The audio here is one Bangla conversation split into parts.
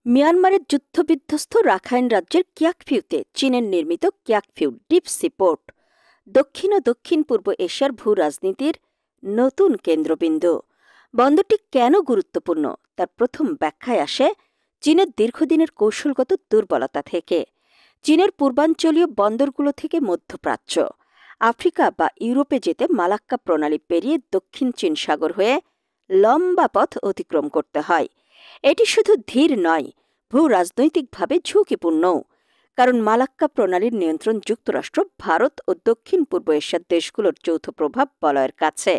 মিয়ানমারের যুদ্ধবিধ্বস্ত রাখাইন রাজ্যের কিয়াকফিউতে চীনের নির্মিত কিয়াকফিউ ডিপ সি পোর্ট দক্ষিণ ও দক্ষিণ পূর্ব এশিয়ার ভূ রাজনীতির নতুন কেন্দ্রবিন্দু। বন্দরটি কেন গুরুত্বপূর্ণ তার প্রথম ব্যাখ্যায় আসে চীনের দীর্ঘদিনের কৌশলগত দুর্বলতা থেকে। চীনের পূর্বাঞ্চলীয় বন্দরগুলো থেকে মধ্যপ্রাচ্য, আফ্রিকা বা ইউরোপে যেতে মালাক্কা প্রণালী পেরিয়ে দক্ষিণ চীন সাগর হয়ে লম্বা পথ অতিক্রম করতে হয়। এটি শুধু ধীর নয়, ভূ রাজনৈতিকভাবে ঝুঁকিপূর্ণও, কারণ মালাক্কা প্রণালীর নিয়ন্ত্রণ যুক্তরাষ্ট্র, ভারত ও দক্ষিণ পূর্ব এশিয়ার দেশগুলোর যৌথ প্রভাব বলয়ের কাছে।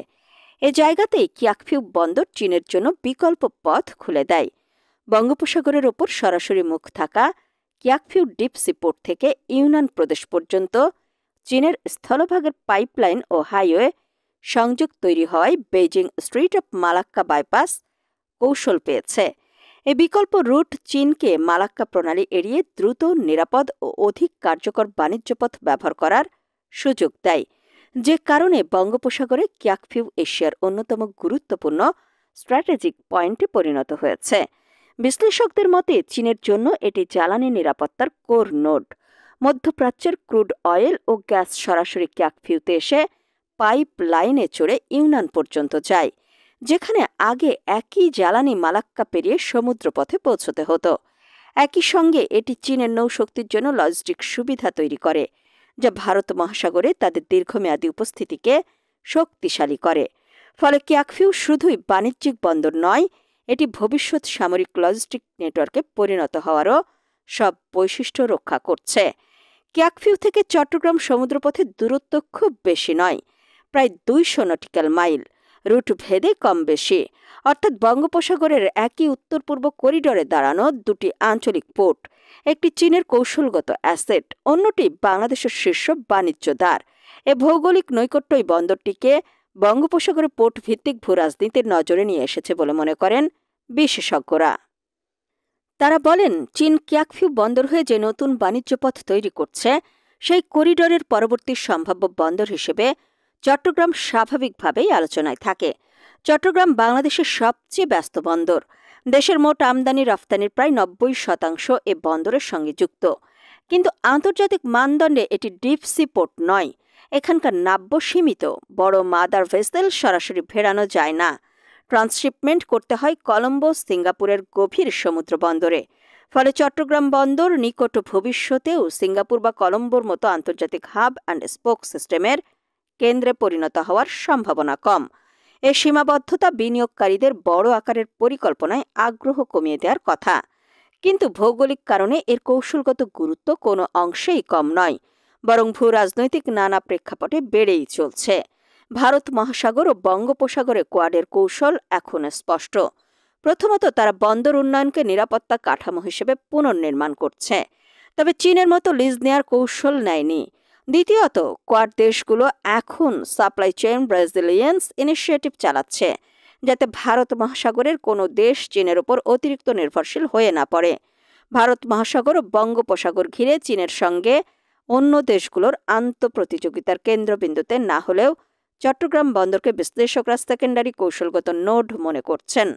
এ জায়গাতেই কিয়াকফিউ বন্দর চীনের জন্য বিকল্প পথ খুলে দেয়। বঙ্গোপসাগরের ওপর সরাসরি মুখ থাকা কিয়াকফিউ ডিপ সি পোর্ট থেকে ইউনান প্রদেশ পর্যন্ত চীনের স্থলভাগের পাইপলাইন ও হাইওয়ে সংযোগ তৈরি হওয়ায় Beijing street of Malacca bypass কৌশল পেয়েছে। এই বিকল্প রুট চীনকে মালাক্কা প্রণালী এড়িয়ে দ্রুত, নিরাপদ ও অধিক কার্যকর বাণিজ্যপথ ব্যবহার করার সুযোগ দেয়, যে কারণে বঙ্গোপসাগরে কিয়াকফিউ এশিয়ার অন্যতম গুরুত্বপূর্ণ স্ট্র্যাটেজিক পয়েন্টে পরিণত হয়েছে। বিশ্লেষকদের মতে চীনের জন্য এটি জ্বালানি নিরাপত্তার কোর নোড। মধ্যপ্রাচ্যের ক্রুড অয়েল ও গ্যাস সরাসরি কিয়াকফিউতে এসে পাইপ লাইনে চড়ে ইউনান পর্যন্ত যায়, যেখানে আগে একই জ্বালানি মালাক্কা পেরিয়ে সমুদ্রপথে পৌঁছতে হতো। একই সঙ্গে এটি চীনের নৌশক্তির জন্য লজিস্টিক সুবিধা তৈরি করে, যা ভারত মহাসাগরে তাদের দীর্ঘমেয়াদী উপস্থিতিকে শক্তিশালী করে। ফলে কিয়াকফিউ শুধুই বাণিজ্যিক বন্দর নয়, এটি ভবিষ্যৎ সামরিক লজিস্টিক নেটওয়ার্কে পরিণত হওয়ারও সব বৈশিষ্ট্য রক্ষা করছে। কিয়াকফিউ থেকে চট্টগ্রাম সমুদ্রপথের দূরত্ব খুব বেশি নয়, প্রায় 200 নটিক্যাল মাইল। রুট ভেদে কম বেশি, অর্থাৎ বঙ্গোপসাগরের একই উত্তর পূর্ব করিডরে দাঁড়ানো দুটি আঞ্চলিক পোর্ট, একটি চীনের কৌশলগত অ্যাসেট, অন্যটি বাংলাদেশের শীর্ষ বাণিজ্য দ্বার। এ ভৌগোলিক নৈকট্যই বন্দরটিকে বঙ্গোপসাগরে পোর্ট ভিত্তিক ভূ রাজনীতির নজরে নিয়ে এসেছে বলে মনে করেন বিশেষজ্ঞরা। তারা বলেন, চীন কিয়াকফিউ বন্দর হয়ে যে নতুন বাণিজ্য পথ তৈরি করছে, সেই করিডরের পরবর্তী সম্ভাব্য বন্দর হিসেবে চট্টগ্রাম স্বাভাবিকভাবেই আলোচনায় থাকে। চট্টগ্রাম বাংলাদেশের সবচেয়ে ব্যস্ত বন্দর। দেশের মোট আমদানি রফতানির প্রায় 90% এ বন্দরের সঙ্গে যুক্ত। কিন্তু আন্তর্জাতিক মানদণ্ডে এটি ডিপ সি পোর্ট নয়। এখানকার নাব্য সীমিত, বড় মাদার ভেসেল সরাসরি ভেড়ানো যায় না। ট্রান্সশিপমেন্ট করতে হয় কলম্বো, সিঙ্গাপুরের গভীর সমুদ্র বন্দরে। ফলে চট্টগ্রাম বন্দর নিকট ভবিষ্যতেও সিঙ্গাপুর বা কলম্বোর মতো আন্তর্জাতিক হাব অ্যান্ড স্পোক সিস্টেমের কেন্দ্রে পরিণত হওয়ার সম্ভাবনা কম। এ সীমাবদ্ধতা বিনিয়োগকারীদের বড় আকারের পরিকল্পনায় আগ্রহ কমিয়ে দেওয়ার কথা। কিন্তু ভৌগোলিক কারণে এর কৌশলগত গুরুত্ব কোনো অংশেই কম নয়, বরং ভূ রাজনৈতিক নানা প্রেক্ষাপটে বেড়েই চলছে। ভারত মহাসাগর ও বঙ্গোপসাগরে কোয়াডের কৌশল এখন স্পষ্ট। প্রথমত, তারা বন্দর উন্নয়নকে নিরাপত্তা কাঠামো হিসেবে পুনর্নির্মাণ করছে, তবে চীনের মতো লিজ নেয়ার কৌশল নেয়নি। দ্বিতীয়ত, কোয়াড দেশগুলো এখন সাপ্লাই চেইন রেজিলিয়েন্স ইনিশিয়েটিভ চালাচ্ছে, যাতে ভারত মহাসাগরের কোনো দেশ চীনের ওপর অতিরিক্ত নির্ভরশীল হয়ে না পড়ে। ভারত মহাসাগর ও বঙ্গোপসাগর ঘিরে চীনের সঙ্গে অন্য দেশগুলোর আন্তঃপ্রতিযোগিতার কেন্দ্রবিন্দুতে না হলেও চট্টগ্রাম বন্দরকে বিশ্লেষকরা সেকেন্ডারি কৌশলগত নোড মনে করছেন,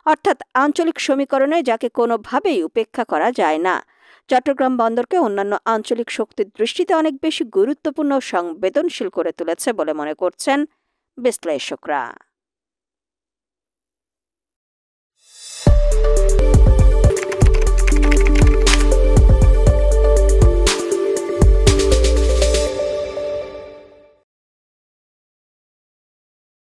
অর্থাৎ আঞ্চলিক সমীকরণে যাকে কোনোভাবেই উপেক্ষা করা যায় না। চট্টগ্রাম বন্দরকে অন্যান্য আঞ্চলিক শক্তির দৃষ্টিতে অনেক বেশি গুরুত্বপূর্ণ ও সংবেদনশীল করে তুলেছে বলে মনে করছেন বিশ্লেষকরা।